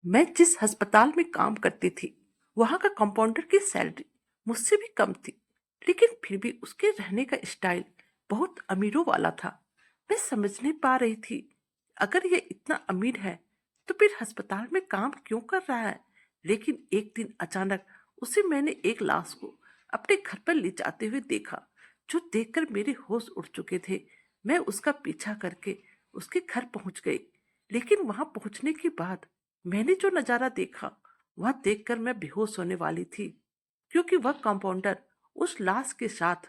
मैं जिस अस्पताल में काम करती थी, वहां का कंपाउंडर की सैलरी मुझसे भी कम थी, लेकिन फिर भी उसके रहने का स्टाइल बहुत अमीरों वाला था। मैं समझ नहीं पा रही थी, अगर ये इतना अमीर है, तो फिर अस्पताल में काम क्यों कर रहा है। लेकिन एक दिन अचानक उसे मैंने एक लाश को अपने घर पर ले जाते हुए देखा, जो देखकर मेरे होश उड़ चुके थे। मैं उसका पीछा करके उसके घर पहुंच गई, लेकिन वहां पहुंचने के बाद मैंने जो नजारा देखा, वह देखकर मैं बेहोश होने वाली थी, क्योंकि वह कंपाउंडर उस लाश के साथ।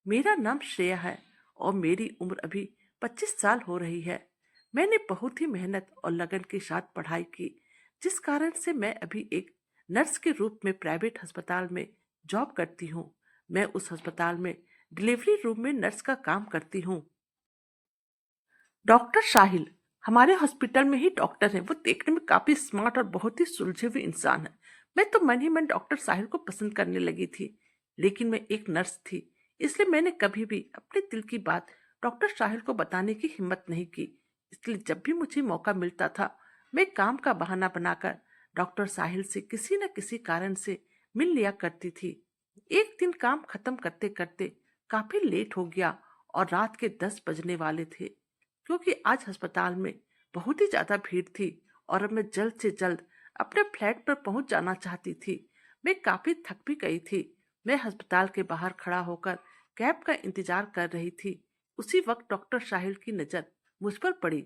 मेरा नाम श्रेया है और मेरी उम्र अभी 25 साल हो रही है। मैंने बहुत ही मेहनत और लगन के साथ पढ़ाई की, जिस कारण से मैं अभी एक नर्स के रूप में प्राइवेट अस्पताल में जॉब करती हूँ। मैं उस अस्पताल में डिलीवरी रूम में नर्स का काम करती हूँ। डॉक्टर साहिल हमारे हॉस्पिटल में ही डॉक्टर हैं। वो देखने में काफी स्मार्ट और बहुत ही सुलझे हुए इंसान है। मैं तो मन ही मन डॉक्टर साहिल को पसंद करने लगी थी, लेकिन मैं एक नर्स थी, इसलिए मैंने कभी भी अपने दिल की बात डॉक्टर साहिल को बताने की हिम्मत नहीं की। इसलिए जब भी मुझे मौका मिलता था, मैं काम का बहाना बनाकर डॉक्टर साहिल से किसी न किसी कारण से मिल लिया करती थी। एक दिन काम खत्म करते करते काफी लेट हो गया और रात के 10 बजने वाले थे, क्योंकि आज अस्पताल में बहुत ही ज्यादा भीड़ थी और अब मैं जल्द से जल्द अपने फ्लैट पर पहुंच जाना चाहती थी। मैं काफी थक भी गई थी। मैं अस्पताल के बाहर खड़ा होकर कैब का इंतजार कर रही थी। उसी वक्त डॉक्टर साहिल की नजर मुझ पर पड़ी।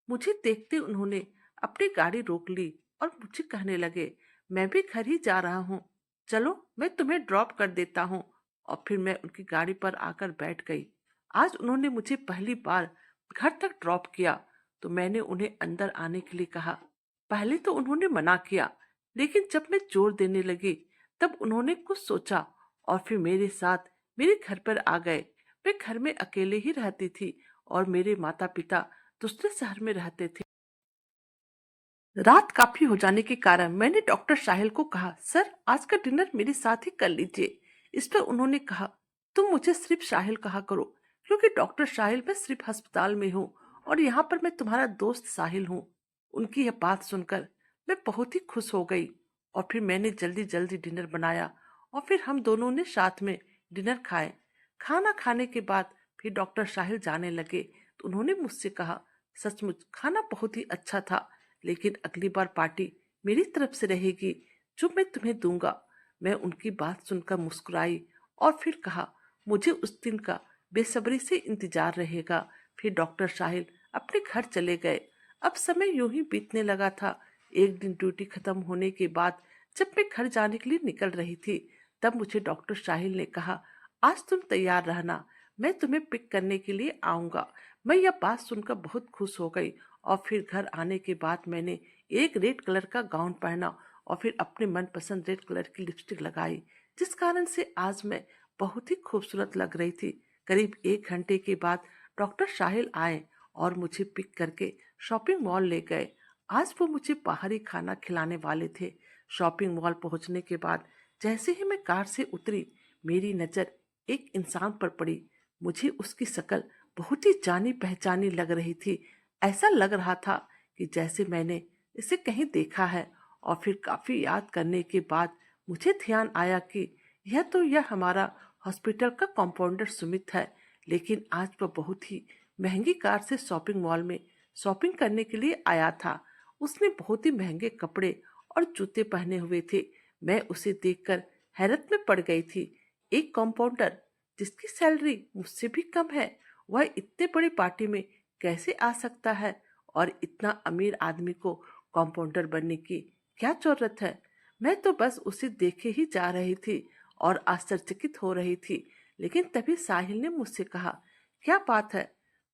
मुझे देखते उन्होंने अपनी गाड़ी रोक ली और मुझे कहने लगे, मैं भी घर ही जा रहा हूँ, चलो मैं तुम्हें ड्रॉप कर देता हूँ। और फिर मैं उनकी गाड़ी पर आकर बैठ गई। आज उन्होंने मुझे पहली बार घर तक ड्रॉप किया, तो मैंने उन्हें अंदर आने के लिए कहा। पहले तो उन्होंने मना किया, लेकिन जब मैं जोर देने लगी, तब उन्होंने कुछ सोचा और फिर मेरे साथ मेरे घर पर आ गए। मैं घर में अकेले ही रहती थी और मेरे माता पिता दूसरे शहर में रहते थे। रात काफी हो जाने के कारण मैंने डॉक्टर साहिल को कहा, सर आज का डिनर मेरे साथ ही कर लीजिए। इस पर उन्होंने कहा, तुम मुझे सिर्फ साहिल कहा करो, क्योंकि डॉक्टर साहिल मैं सिर्फ अस्पताल में हूँ और यहाँ पर मैं तुम्हारा दोस्त साहिल हूँ। उनकी यह बात सुनकर मैं बहुत ही खुश हो गई और फिर मैंने जल्दी जल्दी डिनर बनाया और फिर हम दोनों ने साथ में डिनर खाए। खाना खाने के बाद फिर डॉक्टर साहिल जाने लगे, तो उन्होंने मुझसे कहा, सचमुच खाना बहुत ही अच्छा था, लेकिन अगली बार पार्टी मेरी तरफ से रहेगी, जो मैं तुम्हें दूंगा। मैं उनकी बात सुनकर मुस्कुराई और फिर कहा, मुझे उस दिन का बेसब्री से इंतजार रहेगा। फिर डॉक्टर साहिल अपने घर चले गए। अब समय यूं ही बीतने लगा था। एक दिन ड्यूटी खत्म होने के बाद जब मैं घर जाने के लिए निकल रही थी, तब मुझे डॉक्टर साहिल ने कहा, आज तुम तैयार रहना, मैं तुम्हें पिक करने के लिए आऊंगा। मैं यह बात सुनकर बहुत खुश हो गई और फिर घर आने के बाद मैंने एक रेड कलर का गाउन पहना और फिर अपने मनपसंद रेड कलर की लिपस्टिक लगाई, जिस कारण से आज मैं बहुत ही खूबसूरत लग रही थी। करीब 1 घंटे के बाद डॉक्टर साहिल आए और मुझे पिक करके शॉपिंग मॉल ले गए। आज वो मुझे बाहरी खाना खिलाने वाले थे। शॉपिंग मॉल पहुंचने के बाद जैसे ही मैं कार से उतरी, मेरी नजर एक इंसान पर पड़ी। मुझे उसकी शक्ल बहुत ही जानी पहचानी लग रही थी। ऐसा लग रहा था कि जैसे मैंने इसे कहीं देखा है। और फिर काफी याद करने के बाद मुझे ध्यान आया कि यह हमारा हॉस्पिटल का कंपाउंडर सुमित है। लेकिन आज वह बहुत ही महंगी कार से शॉपिंग मॉल में शॉपिंग करने के लिए आया था। उसने बहुत ही महंगे कपड़े और जूते पहने हुए थे। मैं उसे देखकर हैरत में पड़ गई थी। एक कंपाउंडर जिसकी सैलरी मुझसे भी कम है, वह इतने बड़ी पार्टी में कैसे आ सकता है। और इतना अमीर आदमी को कंपाउंडर बनने की क्या जरूरत है। मैं तो बस उसे देखे ही जा रही थी और आश्चर्यचकित हो रही थी। लेकिन तभी साहिल ने मुझसे कहा, क्या बात है,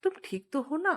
तुम ठीक तो हो ना।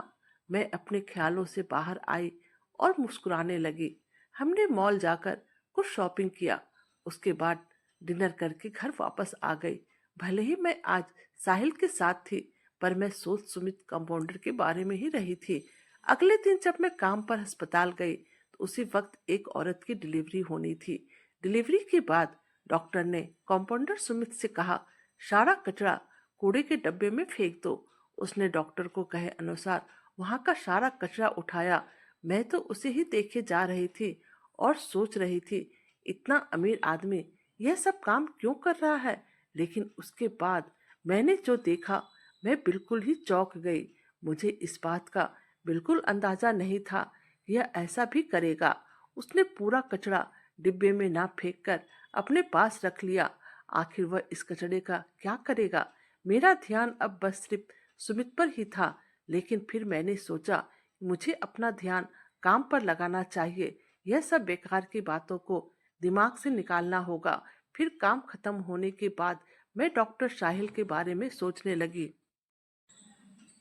मैं अपने ख्यालों से बाहर आई और मुस्कुराने लगी। हमने मॉल जाकर कुछ शॉपिंग किया, उसके बाद डिनर करके घर वापस आ गई। भले ही मैं आज साहिल के साथ थी, पर मैं सोच सुमित कंपाउंडर के बारे में ही रही थी। अगले दिन जब मैं काम पर अस्पताल गई, तो उसी वक्त एक औरत की डिलीवरी होनी थी। डिलीवरी के बाद डॉक्टर ने कंपाउंडर सुमित से कहा, सारा कचरा कूड़े के डब्बे में फेंक दो। उसने डॉक्टर को कहे अनुसार वहां का सारा कचरा उठाया। मैं तो उसे ही देखे जा रही थी और सोच रही थी, इतना अमीर आदमी यह सब काम क्यों कर रहा है। लेकिन उसके बाद मैंने जो देखा, मैं बिल्कुल ही चौंक गई। मुझे इस बात का बिल्कुल अंदाजा नहीं था, यह ऐसा भी करेगा। उसने पूरा कचरा डिब्बे में ना फेंक कर अपने पास रख लिया। आखिर वह इस कचरे का क्या करेगा। मेरा ध्यान अब बस सिर्फ सुमित पर ही था। लेकिन फिर मैंने सोचा, मुझे अपना ध्यान काम पर लगाना चाहिए। यह सब बेकार की बातों को दिमाग से निकालना होगा। फिर काम खत्म होने के बाद मैं डॉक्टर साहिल के बारे में सोचने लगी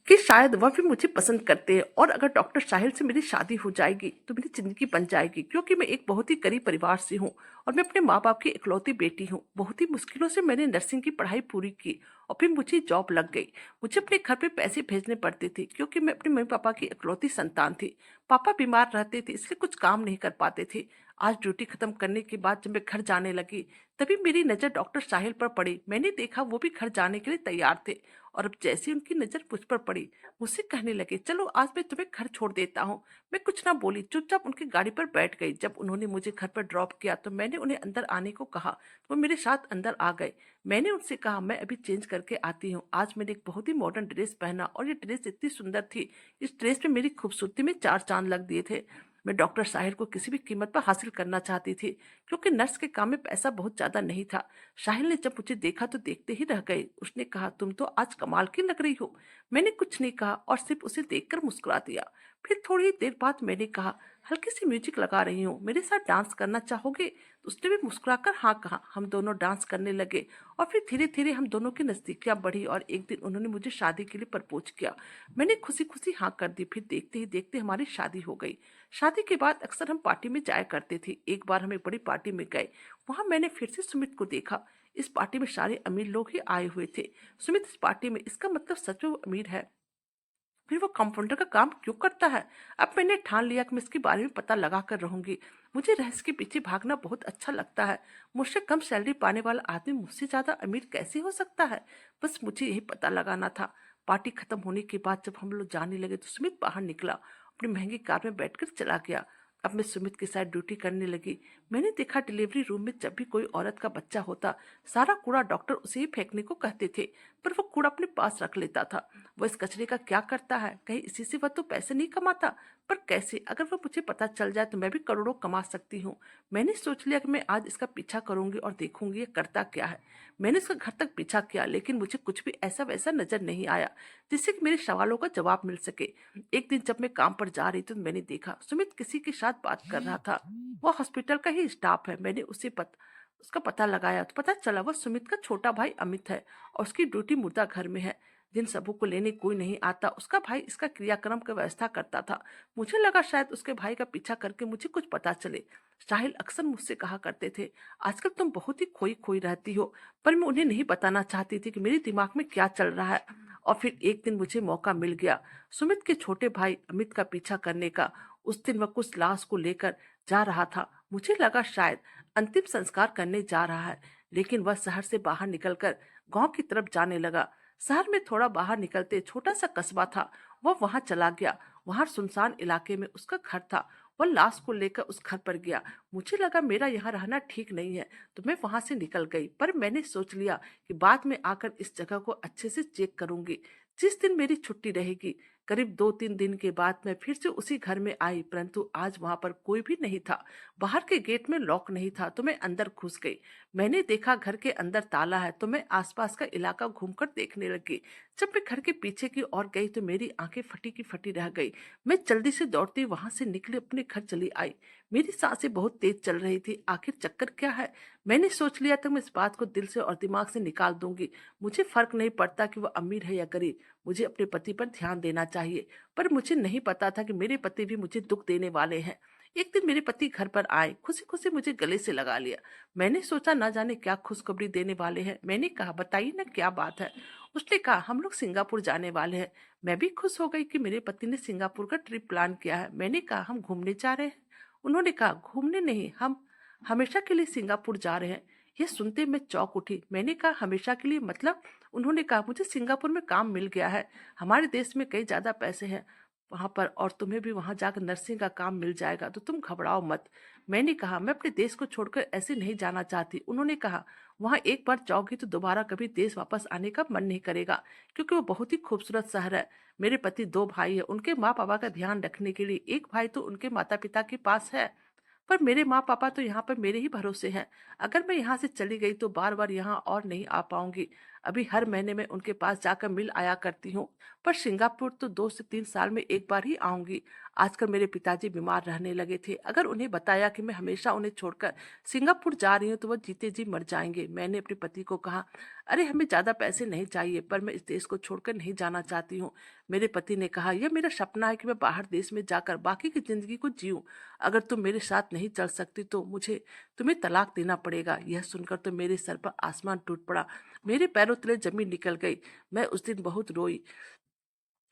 कि शायद वह भी मुझे पसंद करते हैं, और अगर डॉक्टर साहिल से मेरी शादी हो जाएगी तो मेरी जिंदगी बन जाएगी, क्योंकि मैं एक बहुत ही गरीब परिवार से हूँ और मैं अपने माँ बाप की इकलौती बेटी हूँ। बहुत ही मुश्किलों से मैंने नर्सिंग की पढ़ाई पूरी की और फिर मुझे जॉब लग गई। मुझे अपने घर पे पैसे भेजने पड़ते थे क्योंकि मैं अपने मम्मी पापा की इकलौती संतान थी। पापा बीमार रहते थे इसलिए कुछ काम नहीं कर पाते थे। आज ड्यूटी खत्म करने के बाद जब मैं घर जाने लगी, तभी मेरी नजर डॉक्टर साहिल पर पड़ी। मैंने देखा वो भी घर जाने के लिए तैयार थे, और अब जैसे उनकी नजर मुझ पर पड़ी, मुझसे कहने लगे, चलो आज मैं तुम्हें घर छोड़ देता हूँ। मैं कुछ ना बोली, चुपचाप उनकी गाड़ी पर बैठ गई। जब उन्होंने मुझे घर पर ड्रॉप किया तो मैंने उन्हें अंदर आने को कहा। वो मेरे साथ अंदर आ गए। मैंने उनसे कहा, मैं अभी चेंज करके आती हूँ। आज मैंने एक बहुत ही मॉडर्न ड्रेस पहना और ये ड्रेस इतनी सुंदर थी, इस ड्रेस में मेरी खूबसूरती में चार चांद लग दिए थे। मैं डॉक्टर साहिर को किसी भी कीमत पर हासिल करना चाहती थी, क्योंकि नर्स के काम में पैसा बहुत ज्यादा नहीं था। साहिल ने जब मुझे देखा तो देखते ही रह गए। उसने कहा, तुम तो आज कमाल की लग रही हो। मैंने कुछ नहीं कहा और सिर्फ उसे देखकर मुस्कुरा दिया। फिर थोड़ी देर बाद मैंने कहा, हल्की सी म्यूजिक लगा रही हूँ, मेरे साथ डांस करना चाहोगे। तो उसने भी मुस्कुराकर हाँ कहा। हम दोनों डांस करने लगे और फिर धीरे धीरे हम दोनों की नजदीकियां बढ़ी और एक दिन उन्होंने मुझे शादी के लिए प्रपोज किया। मैंने खुशी खुशी हाँ कर दी। फिर देखते ही देखते हमारी शादी हो गई। शादी के बाद अक्सर हम पार्टी में जाया करते थे। एक बार हम एक बड़ी पार्टी में गए। वहां मैंने फिर से सुमित को देखा। इस पार्टी में सारे अमीर लोग ही आए हुए थे। सुमित इस पार्टी में, इसका मतलब सच में वो अमीर है। फिर वो कंपाउंडर का काम क्यों करता है। अब मैंने ठान लिया कि मैं इसके बारे में पता लगा कर रहूंगी। मुझे रहस्य के पीछे भागना बहुत अच्छा लगता है। मुझसे कम सैलरी पाने वाला आदमी मुझसे ज्यादा अमीर कैसे हो सकता है। बस मुझे यही पता लगाना था। पार्टी खत्म होने के बाद जब हम लोग जाने लगे तो सुमित बाहर निकला, अपनी महंगी कार में बैठकर चला गया। अब मैं सुमित के साथ ड्यूटी करने लगी। मैंने देखा, डिलीवरी रूम में जब भी कोई औरत का बच्चा होता, सारा कूड़ा डॉक्टर उसे ही फेंकने को कहते थे, पर वो कूड़ा अपने पास रख लेता था। वो इस कचरे का क्या करता है, कहीं इसी से वह तो पैसे नहीं कमाता। पर कैसे, अगर वह मुझे पता चल जाए तो मैं भी करोड़ों कमा सकती हूँ। मैंने सोच लिया कि मैं आज इसका पीछा करूंगी और देखूंगी ये करता क्या है। मैंने इसका घर तक पीछा किया, लेकिन मुझे कुछ भी ऐसा वैसा नजर नहीं आया जिससे कि मेरे सवालों का जवाब मिल सके। एक दिन जब मैं काम पर जा रही थी तो मैंने देखा सुमित किसी के साथ बात कर रहा था। वह हॉस्पिटल का ही स्टाफ है। मैंने उसका पता लगाया तो पता चला वह सुमित का छोटा भाई अमित है, और उसकी ड्यूटी मुर्दा घर में है। जिन सबों को लेने कोई नहीं आता, उसका भाई इसका क्रियाक्रम की व्यवस्था करता था। मुझे लगा शायद उसके भाई का पीछा करके मुझे कुछ पता चले। साहिल अक्सर मुझसे कहा करते थे, आजकल तुम बहुत ही खोई खोई रहती हो। पर मैं उन्हें नहीं बताना चाहती थी कि मेरे दिमाग में क्या चल रहा है। और फिर एक दिन मुझे मौका मिल गया सुमित के छोटे भाई अमित का पीछा करने का। उस दिन वह कुछ लाश को लेकर जा रहा था। मुझे लगा शायद अंतिम संस्कार करने जा रहा है, लेकिन वह शहर से बाहर निकलकर गांव की तरफ जाने लगा। शहर में थोड़ा बाहर निकलते छोटा सा कस्बा था, वह वहां चला गया। वहां सुनसान इलाके में उसका घर था। वह लाश को लेकर उस घर पर गया। मुझे लगा मेरा यहाँ रहना ठीक नहीं है, तो मैं वहां से निकल गई। पर मैंने सोच लिया कि बाद में आकर इस जगह को अच्छे से चेक करूंगी। जिस दिन मेरी छुट्टी रहेगी, करीब 2-3 दिन के बाद मैं फिर से उसी घर में आई, परंतु आज वहां पर कोई भी नहीं था। बाहर के गेट में लॉक नहीं था, तो मैं अंदर घुस गई। मैंने देखा घर के अंदर ताला है, तो मैं आसपास का इलाका घूमकर देखने लगी। जब मैं घर के पीछे की ओर गई तो मेरी आंखें फटी की फटी रह गई। मैं जल्दी से दौड़ती वहां से निकली, अपने घर चली आई। मेरी सांसें बहुत तेज चल रही थी। आखिर चक्कर क्या है। मैंने सोच लिया था मैं इस बात को दिल से और दिमाग से निकाल दूंगी। मुझे फर्क नहीं पड़ता कि वह अमीर है या गरीब, मुझे अपने पति पर ध्यान देना चाहिए। पर मुझे नहीं पता था कि मेरे पति भी मुझे दुख देने वाले हैं। एक दिन मेरे पति घर पर आए, खुशी खुशी मुझे गले से लगा लिया। मैंने सोचा ना जाने क्या खुशखबरी देने वाले हैं। मैंने कहा, बताइए ना क्या बात है। उसने कहा, हम लोग सिंगापुर जाने वाले हैं। मैं भी खुश हो गई कि मेरे पति ने सिंगापुर का ट्रिप प्लान किया है। मैंने कहा, हम घूमने जा रहे हैं। उन्होंने कहा, घूमने नहीं, हम हमेशा के लिए सिंगापुर जा रहे हैं। यह सुनते मैं चौंक उठी। मैंने कहा, हमेशा के लिए मतलब। उन्होंने कहा, मुझे सिंगापुर में काम मिल गया है। हमारे देश में कई ज्यादा पैसे हैं, वहां पर और तुम्हें भी वहां जाकर नर्सिंग का काम मिल जाएगा, तो तुम घबराओ मत। मैंने कहा, मैं अपने देश को छोड़कर ऐसे नहीं जाना चाहती। उन्होंने कहा, वहां एक बार जाओगी तो दोबारा कभी देश वापस आने का मन नहीं करेगा, क्योंकि वो बहुत ही खूबसूरत शहर है। मेरे पति दो भाई है, उनके माँ पापा का ध्यान रखने के लिए एक भाई तो उनके माता पिता के पास है, पर मेरे माँ पापा तो यहाँ पर मेरे ही भरोसे हैं। अगर मैं यहाँ से चली गई तो बार बार यहाँ और नहीं आ पाऊंगी। अभी हर महीने में उनके पास जाकर मिल आया करती हूँ, पर सिंगापुर तो 2 से 3 साल में एक बार ही आऊंगी। आजकल मेरे पिताजी बीमार रहने लगे थे। अगर उन्हें बताया कि मैं हमेशा उन्हें छोड़कर सिंगापुर जा रही हूँ तो वह जीते जी मर जाएंगे। मैंने अपने पति को कहा, अरे हमें ज्यादा पैसे नहीं चाहिए, पर मैं इस देश को छोड़कर नहीं जाना चाहती हूँ। मेरे पति ने कहा, यह मेरा सपना है कि मैं बाहर देश में जाकर बाकी की जिंदगी को जीऊं। अगर तुम मेरे साथ नहीं चल सकती तो मुझे तुम्हें तलाक देना पड़ेगा। यह सुनकर तो मेरे सर पर आसमान टूट पड़ा, मेरे पैरों तले जमीन निकल गई। मैं उस दिन बहुत रोई।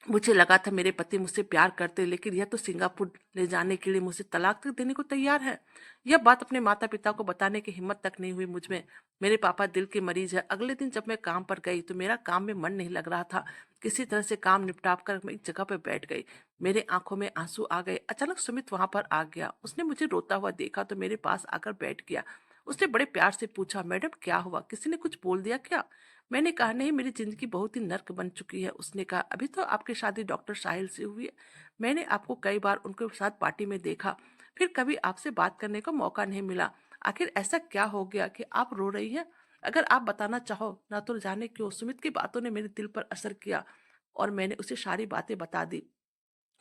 मुझे लगा था मेरे पति मुझसे प्यार करते, लेकिन यह तो सिंगापुर ले जाने के लिए मुझे तलाक तक देने को तैयार है। यह बात अपने माता पिता को बताने की हिम्मत तक नहीं हुई मुझ में। मेरे पापा दिल के मरीज है। अगले दिन जब मैं काम पर गई तो मेरा काम में मन नहीं लग रहा था। किसी तरह से काम निपटा कर मैं एक जगह पर बैठ गई। मेरे आंखों में आंसू आ गए। अचानक सुमित वहां पर आ गया। उसने मुझे रोता हुआ देखा तो मेरे पास आकर बैठ गया। उसने बड़े प्यार से पूछा, मैडम क्या हुआ, किसी ने कुछ बोल दिया क्या? मैंने कहा, नहीं, मेरी जिंदगी बहुत ही नर्क बन चुकी है। उसने कहा, अभी तो आपकी शादी डॉक्टर साहिल से हुई है। मैंने आपको कई बार उनके साथ पार्टी में देखा, फिर कभी आपसे बात करने का मौका नहीं मिला। आखिर ऐसा क्या हो गया कि आप रो रही हैं? अगर आप बताना चाहो ना तो जाने क्यों। सुमित की बातों ने मेरे दिल पर असर किया और मैंने उसे सारी बातें बता दी।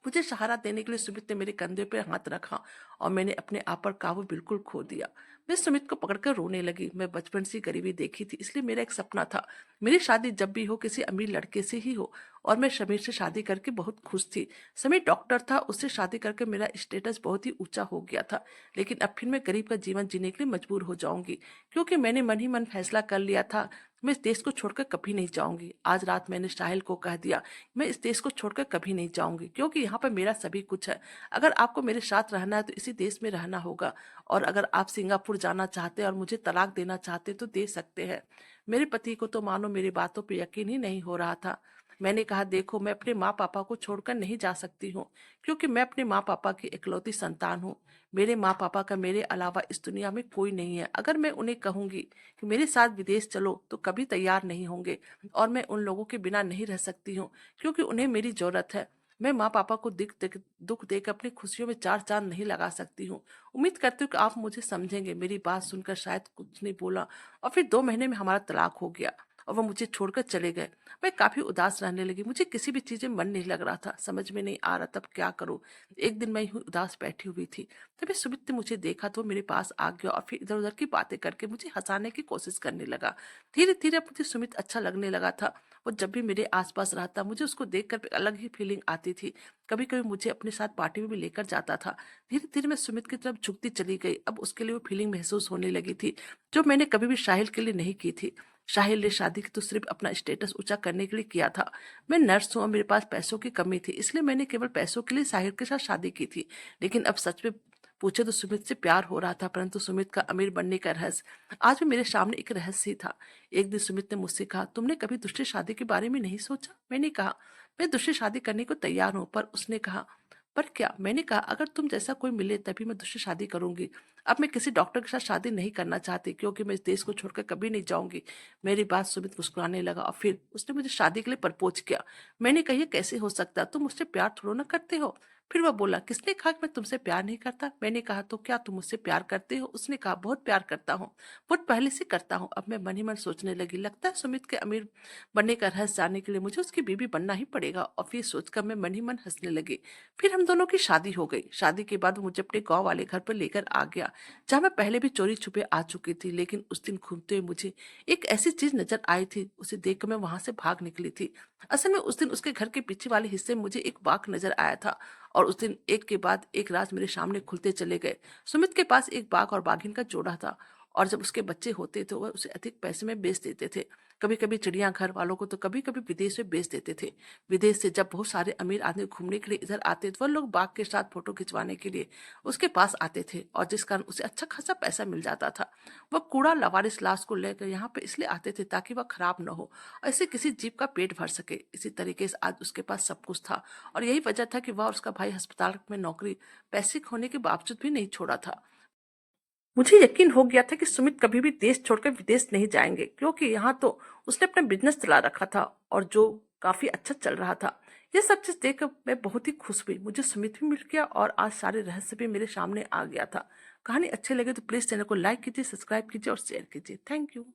मुझे सहारा देने के लिए सुमित ने मेरे कंधे पर हाथ रखा और मैंने अपने आप पर काबू बिल्कुल खो दिया। मैं सुमित को पकड़कर रोने लगी। मैं बचपन से गरीबी देखी थी, इसलिए मेरा एक सपना था, मेरी शादी जब भी हो किसी अमीर लड़के से ही हो। और मैं समीर से शादी करके बहुत खुश थी। समीर डॉक्टर था, उससे शादी करके मेरा स्टेटस बहुत ही ऊंचा हो गया था। लेकिन अब फिर मैं गरीब का जीवन जीने के लिए मजबूर हो जाऊंगी, क्योंकि मैंने मन ही मन फैसला कर लिया था, मैं इस देश को छोड़कर कभी नहीं जाऊंगी। आज रात मैंने साहिल को कह दिया, मैं इस देश को छोड़कर कभी नहीं जाऊंगी, क्योंकि यहाँ पर मेरा सभी कुछ है। अगर आपको मेरे साथ रहना है तो इसी देश में रहना होगा, और अगर आप सिंगापुर जाना चाहते हैं और मुझे तलाक देना चाहते तो दे सकते हैं। मेरे पति को तो मानो मेरी बातों पर यकीन ही नहीं हो रहा था। मैंने कहा, देखो, मैं अपने माँ पापा को छोड़कर नहीं जा सकती हूँ, क्योंकि मैं अपने माँ पापा की इकलौती संतान हूँ। मेरे माँ पापा का मेरे अलावा इस दुनिया में कोई नहीं है। अगर मैं उन्हें कहूंगी कि मेरे साथ विदेश चलो तो कभी तैयार नहीं होंगे, और मैं उन लोगों के बिना नहीं रह सकती हूँ, क्योंकि उन्हें मेरी जरूरत है। मैं माँ पापा को दुख देकर अपनी खुशियों में चार चांद नहीं लगा सकती हूँ। उम्मीद करती हूँ कि आप मुझे समझेंगे। मेरी बात सुनकर शायद कुछ नहीं बोला, और फिर 2 महीने में हमारा तलाक हो गया और वो मुझे छोड़कर चले गए। मैं काफी उदास रहने लगी। मुझे किसी भी चीज में मन नहीं लग रहा था। समझ में नहीं आ रहा तब क्या करूं। एक दिन मैं यूं उदास बैठी हुई थी, तभी सुमित ने मुझे देखा तो वो मेरे पास आ गया और फिर इधर उधर की बातें करके मुझे हंसाने की कोशिश करने लगा। धीरे धीरे मुझे सुमित अच्छा लगने लगा था। वो जब भी मेरे आसपास रहता मुझे उसको देखकर एक अलग ही फीलिंग आती थी। कभी कभी मुझे अपने साथ पार्टी में भी लेकर जाता था। धीरे धीरे मैं सुमित की तरफ झुकती चली गई। अब उसके लिए वो फीलिंग महसूस होने लगी थी, जो मैंने कभी भी साहिल के लिए नहीं की थी। साहिल ने शादी की तो सिर्फ अपना स्टेटस ऊंचा करने के लिए किया था। मैं नर्स हूं और मेरे पास पैसों की कमी थी, इसलिए मैंने केवल पैसों के लिए साहिल के साथ शादी की थी। लेकिन अब सच में पूछे तो सुमित से प्यार हो रहा था, परंतु सुमित का अमीर बनने का रहस्य आज भी मेरे सामने एक रहस्य ही था। एक दिन सुमित ने मुझसे कहा, तुमने कभी दूसरी शादी के बारे में नहीं सोचा? मैंने कहा, मैं दूसरी शादी करने को तैयार हूँ। पर उसने कहा, पर क्या? मैंने कहा, अगर तुम जैसा कोई मिले तभी मैं दूसरी शादी करूंगी। अब मैं किसी डॉक्टर के साथ शादी नहीं करना चाहती, क्योंकि मैं इस देश को छोड़कर कभी नहीं जाऊंगी। मेरी बात सुमित मुस्कुराने लगा और फिर उसने मुझे शादी के लिए प्रपोज किया। मैंने कहा, ये कैसे हो सकता? तुम मुझसे प्यार थोड़ा ना करते हो। फिर वह बोला, किसने कहा कि मैं तुमसे प्यार नहीं करता? मैंने कहा, तो क्या तुम मुझसे प्यार करते हो? उसने कहा, बहुत प्यार करता हूँ, बहुत पहले से करता हूँ। अब मैं मन ही मन सोचने लगी, लगता है सुमित के अमीर बनने का रहस्य जानने के लिए मुझे उसकी बीवी बनना ही पड़ेगा। और फिर सोचकर मैं मन ही मन हंसने लगी। फिर हम दोनों की शादी हो गई। शादी के बाद वो मुझे अपने गांव वाले घर पर लेकर आ गया, जहाँ मैं पहले भी चोरी छुपे आ चुकी थी। लेकिन उस दिन घूमते हुए मुझे एक ऐसी चीज नजर आई थी, उसे देखकर मैं वहां से भाग निकली थी। असल में उस दिन उसके घर के पीछे वाले हिस्से में मुझे एक बाघ नजर आया था, और उस दिन एक के बाद एक राज मेरे सामने खुलते चले गए। सुमित के पास एक बाघ और बाघिन का जोड़ा था, और जब उसके बच्चे होते थे वह उसे अधिक पैसे में बेच देते थे। कभी कभी चिड़ियाघर वालों को तो कभी कभी विदेश में बेच देते थे। विदेश से जब बहुत सारे अमीर आदमी घूमने के लिए इधर आते तो वो लोग बाघ के साथ फोटो खिंचवाने के लिए उसके पास आते थे, और जिस कारण उसे अच्छा खासा पैसा मिल जाता था। वह कूड़ा लवारिस लाश को लेकर यहाँ पे इसलिए आते थे ताकि वह खराब न हो, ऐसे किसी जीव का पेट भर सके। इसी तरीके से आज उसके पास सब कुछ था, और यही वजह था कि वह और उसका भाई अस्पताल में नौकरी पैसे खोने के बावजूद भी नहीं छोड़ा था। मुझे यकीन हो गया था कि सुमित कभी भी देश छोड़कर विदेश नहीं जाएंगे, क्योंकि यहाँ तो उसने अपना बिजनेस चला रखा था और जो काफी अच्छा चल रहा था। ये सब चीज देखकर मैं बहुत ही खुश हुई। मुझे सुमित भी मिल गया और आज सारे रहस्य भी मेरे सामने आ गया था। कहानी अच्छी लगे तो प्लीज चैनल को लाइक कीजिए, सब्सक्राइब कीजिए और शेयर कीजिए। Thank you.